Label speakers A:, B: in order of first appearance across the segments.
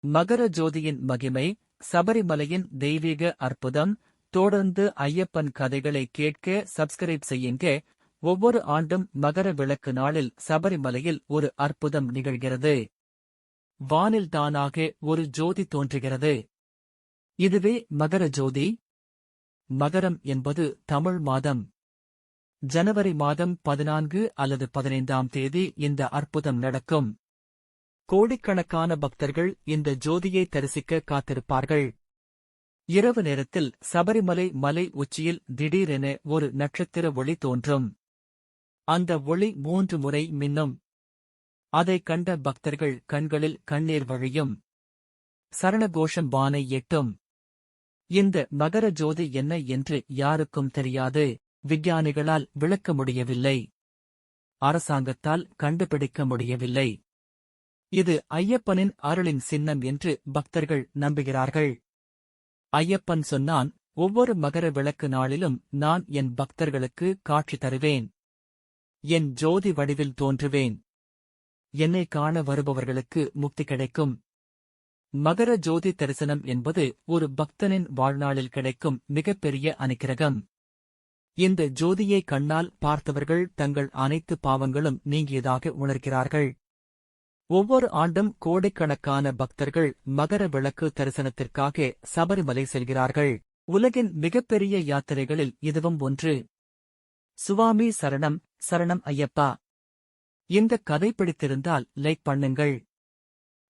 A: மகர ஜோதியின் மகிமை, சபரிமலையின் தெய்வீக அற்புதம். தொடர்ந்து ஐயப்பன் கதைகளை கேட்க சப்ஸ்கிரைப் செய்யுங்க. ஒவ்வொரு ஆண்டும் மகர விளக்கு நாளில் சபரிமலையில் ஒரு அற்புதம் நிகழ்கிறது. வானில் தானாக ஒரு ஜோதி தோன்றுகிறது. இதுவே மகர ஜோதி. மகரம் என்பது தமிழ் மாதம். ஜனவரி மாதம் 14 அல்லது 15ஆம் தேதி இந்த அற்புதம் நடக்கும். கோடிக்கணக்கான பக்தர்கள் இந்த ஜோதியை தரிசிக்க காத்திருப்பார்கள். இரவு நேரத்தில் சபரிமலை மலை உச்சியில் திடீரென ஒரு நட்சத்திர ஒளி தோன்றும். அந்த ஒளி 3 முறை மின்னும். அதைக் கண்ட பக்தர்கள் கண்களில் கண்ணீர் வழியும். சரணகோஷம் வானை எட்டும். இந்த மகர ஜோதி என்ன என்று யாருக்கும் தெரியாது. விஞ்ஞானிகளால் விளக்க முடியவில்லை. அரசாங்கத்தால் கண்டுபிடிக்க முடியவில்லை. இது ஐயப்பனின் அருளின் சின்னம் என்று பக்தர்கள் நம்புகிறார்கள். ஐயப்பன் சொன்னான், ஒவ்வொரு மகர விளக்கு நாளிலும் நான் என் பக்தர்களுக்கு காட்சி தருவேன். என் ஜோதி வடிவில் தோன்றுவேன். என்னை காண வருபவர்களுக்கு முக்தி கிடைக்கும். மகர ஜோதி தரிசனம் என்பது ஒரு பக்தனின் வாழ்நாளில் கிடைக்கும் மிகப்பெரிய அனுக்கிரகம். இந்த ஜோதியை கண்ணால் பார்த்தவர்கள் தங்கள் அனைத்து பாவங்களும் நீங்கியதாக உணர்கிறார்கள். ஒவ்வொரு ஆண்டும் கோடிக்கணக்கான பக்தர்கள் மகர விளக்கு தரிசனத்திற்காக சபரிமலை செல்கிறார்கள். உலகின் மிகப்பெரிய யாத்திரைகளில் இதுவும் ஒன்று. சுவாமி சரணம், சரணம் ஐயப்பா. இந்த கதை பிடித்திருந்தால் லைக் பண்ணுங்கள்.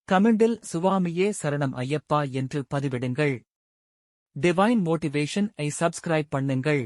A: கமெண்டில் சுவாமியே சரணம் ஐயப்பா என்று பதிவிடுங்கள். டிவைன் மோட்டிவேஷன் ஐ சப்ஸ்கிரைப் பண்ணுங்கள்.